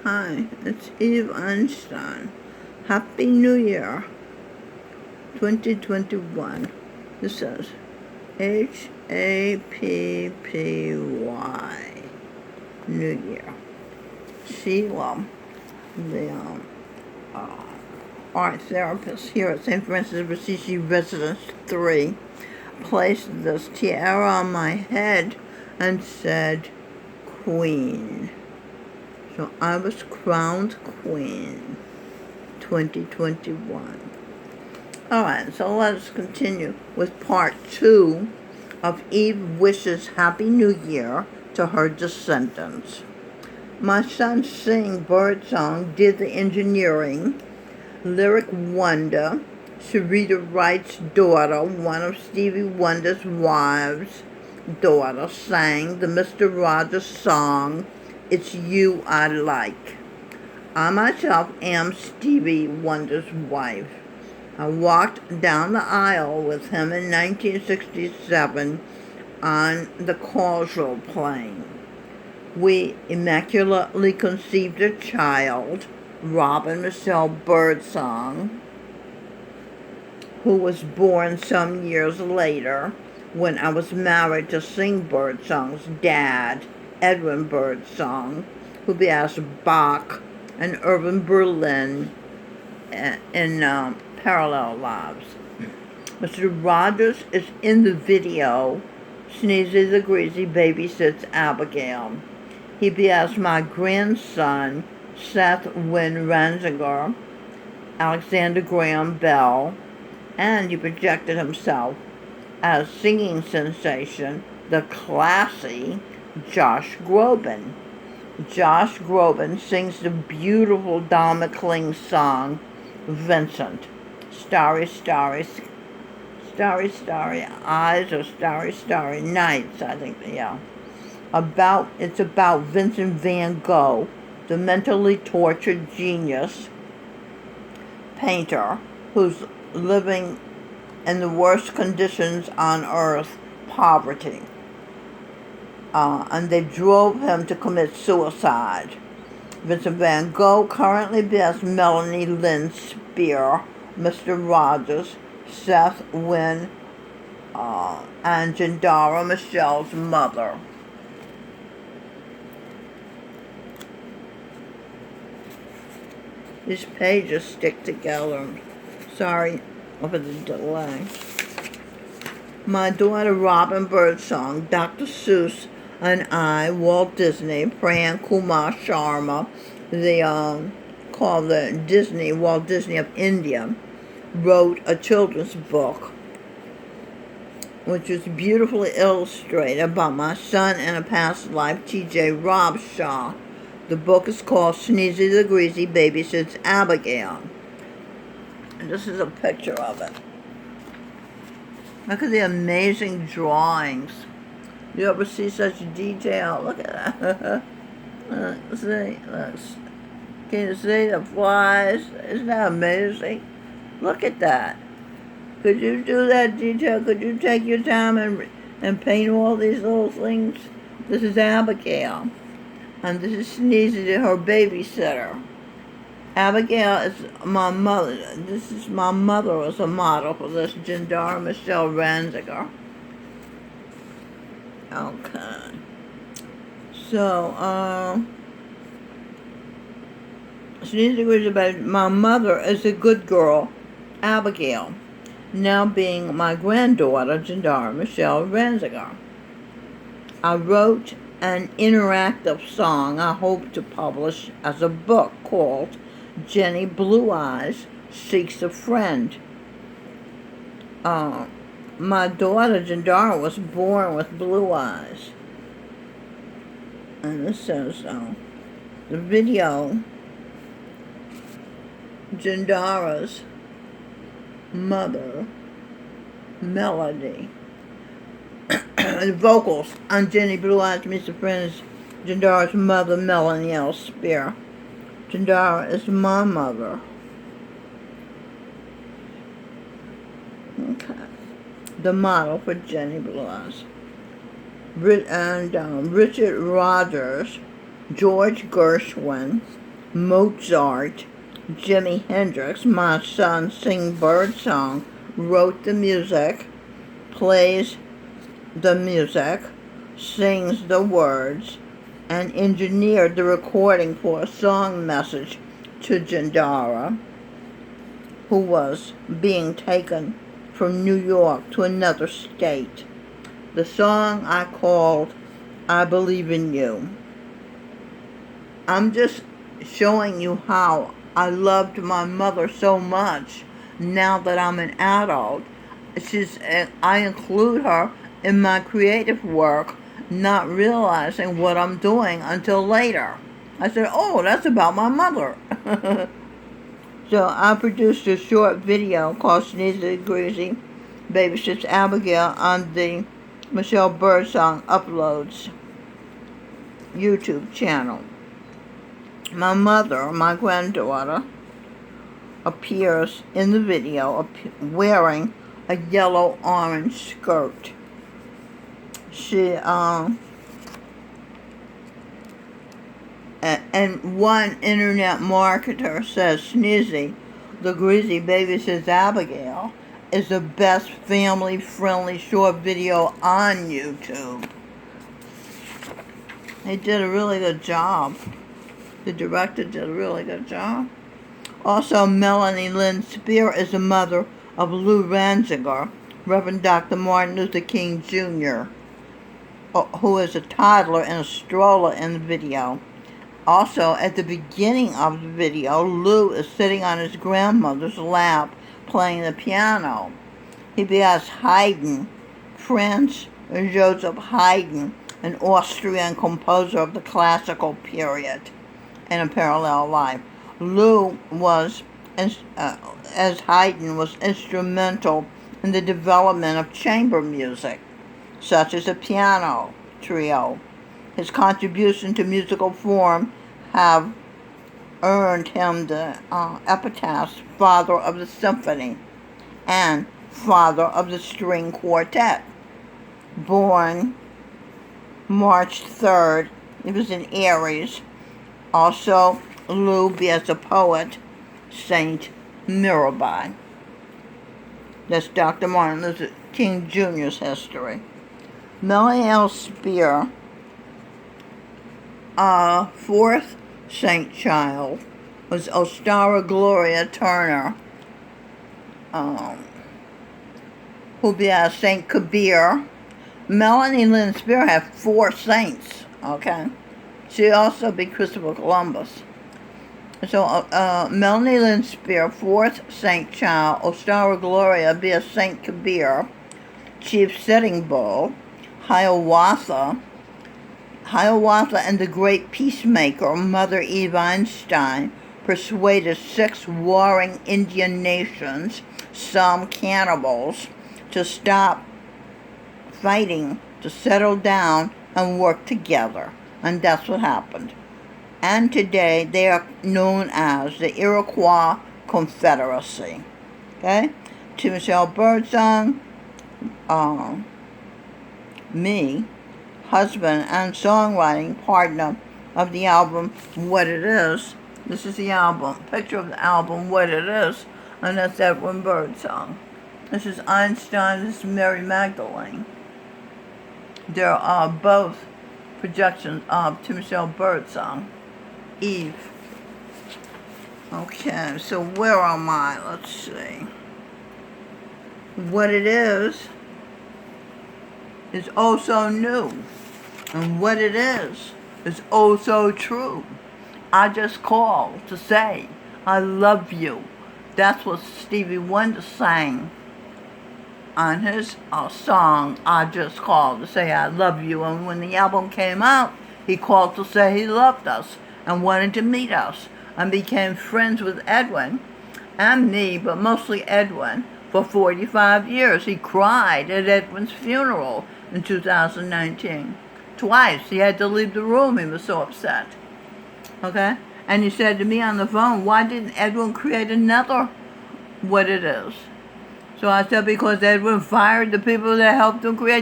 Hi, it's Eve Einstein. Happy New Year, 2021. This says HAPPY, New Year. Sheila, the art therapist here at St. Francis of Assisi Residence 3, placed this tiara on my head and said, Queen. So I was crowned Queen 2021. Alright, so let's continue with part 2 of Eve wishes Happy New Year to her descendants. My son Sing Birdsong did the engineering. Lyric Wonder, Sharita Wright's daughter, one of Stevie Wonder's wives' daughter, sang the Mr. Rogers song, It's You I Like. I myself am Stevie Wonder's wife. I walked down the aisle with him in 1967 on the causal plane. We immaculately conceived a child, Robin Michelle Birdsong, who was born some years later when I was married to Sing Birdsong's dad, Edwin Birdsong, who bears Bach and Irving Berlin in Parallel Lives. Mr. Rogers is in the video. Sneezy the Greasy babysits Abigail. He bears my grandson, Seth Wynn Ranziger, Alexander Graham Bell, and he projected himself as singing sensation, the classy Josh Groban. Josh Groban sings the beautiful Don McLean song, Vincent. Starry, starry, starry, starry eyes, or starry, starry nights, I think, yeah. It's about Vincent van Gogh, the mentally tortured genius painter who's living in the worst conditions on earth, poverty. And they drove him to commit suicide. Vincent van Gogh currently bears Melanie Lynn Spear, Mr. Rogers, Seth Wynn, and Jandara Michelle's mother. These pages stick together. Sorry for the delay. My daughter Robin Birdsong, Dr. Seuss, and I, Walt Disney, Pran Kumar Sharma, called the Walt Disney of India, wrote a children's book which was beautifully illustrated about my son in a past life, T.J. Robshaw. The book is called Sneezy the Greasy Babysits Abigail. And this is a picture of it. Look at the amazing drawings. Do you ever see such detail? Look at that. See, can you see the flies? Isn't that amazing? Look at that. Could you do that detail? Could you take your time and paint all these little things? This is Abigail. And this is Sneezy, her babysitter. Abigail is my mother. This is my mother as a model for this, Jandara Michelle Ranziger. Okay. So, Sneezy was about my mother is a good girl, Abigail, now being my granddaughter, Jandara Michelle Ranziger. I wrote an interactive song I hope to publish as a book called Jenny Blue Eyes Seeks a Friend. My daughter Jandara was born with blue eyes. And this says, the video, Jandara's mother, Melody. The vocals on Jenny Blue Eyes Meets a Friend is Jandara's mother, Melanie L. Spear. Jandara is my mother. Okay. The model for Jenny Blue Eyes. And Richard Rogers, George Gershwin, Mozart, Jimi Hendrix, my son sing birdsong, wrote the music, plays the music, sings the words, and engineered the recording for a song message to Jandara, who was being taken from New York to another state. The song I called I Believe in You. I'm just showing you how I loved my mother so much now that I'm an adult. I include her in my creative work, not realizing what I'm doing until later. I said, oh, that's about my mother. So I produced a short video called Sneezy the Greasy Babysits Abigail on the Michelle Birdsong Uploads YouTube channel. My mother, my granddaughter, appears in the video wearing a yellow-orange skirt. She, and one internet marketer says Sneezy, the Greasy Babysits Abigail, is the best family-friendly short video on YouTube. They did a really good job. The director did a really good job. Also, Melanie Lynn Spear is the mother of Lou Ranziger, Reverend Dr. Martin Luther King Jr., who is a toddler and a stroller in the video. Also, at the beginning of the video, Lou is sitting on his grandmother's lap playing the piano. He becomes Haydn, Franz Joseph Haydn, an Austrian composer of the classical period, in a parallel life. Lou was, as Haydn, was instrumental in the development of chamber music, such as the piano trio. His contribution to musical form have earned him the epithets Father of the Symphony and Father of the String Quartet. Born March 3rd, he was in Aries. Also, Lou as a poet, Saint Mirabai. That's Dr. Martin Luther King Jr.'s history. Melanie L. Spear, fourth saint child, was Ostara Gloria Turner, who be Saint Kabir. Melanie Lynn Spear had 4 saints, okay? She also be Christopher Columbus. So, Melanie Lynn Spear, 4th saint child, Ostara Gloria be a Saint Kabir, Chief Sitting Bull, Hiawatha and the Great Peacemaker, Mother Eve Einstein, persuaded 6 warring Indian nations, some cannibals, to stop fighting, to settle down and work together. And that's what happened. And today they are known as the Iroquois Confederacy. Okay? To Michelle Birdsong, me, husband and songwriting partner of the album What It Is. This is the album, picture of the album What It Is, and that's Edwin Birdsong. This is Einstein, this is Mary Magdalene. There are both projections of To Michelle Birdsong, Eve. Okay, so where am I? Let's see. What It Is oh so new. And what it is oh so true. I just called to say, I love you. That's what Stevie Wonder sang on his song, I Just Called to Say I Love You. And when the album came out, he called to say he loved us and wanted to meet us and became friends with Edwin and me, but mostly Edwin, for 45 years. He cried at Edwin's funeral in 2019. Twice. He had to leave the room. He was so upset. Okay? And he said to me on the phone, why didn't Edwin create another What It Is? So I said, because Edwin fired the people that helped him create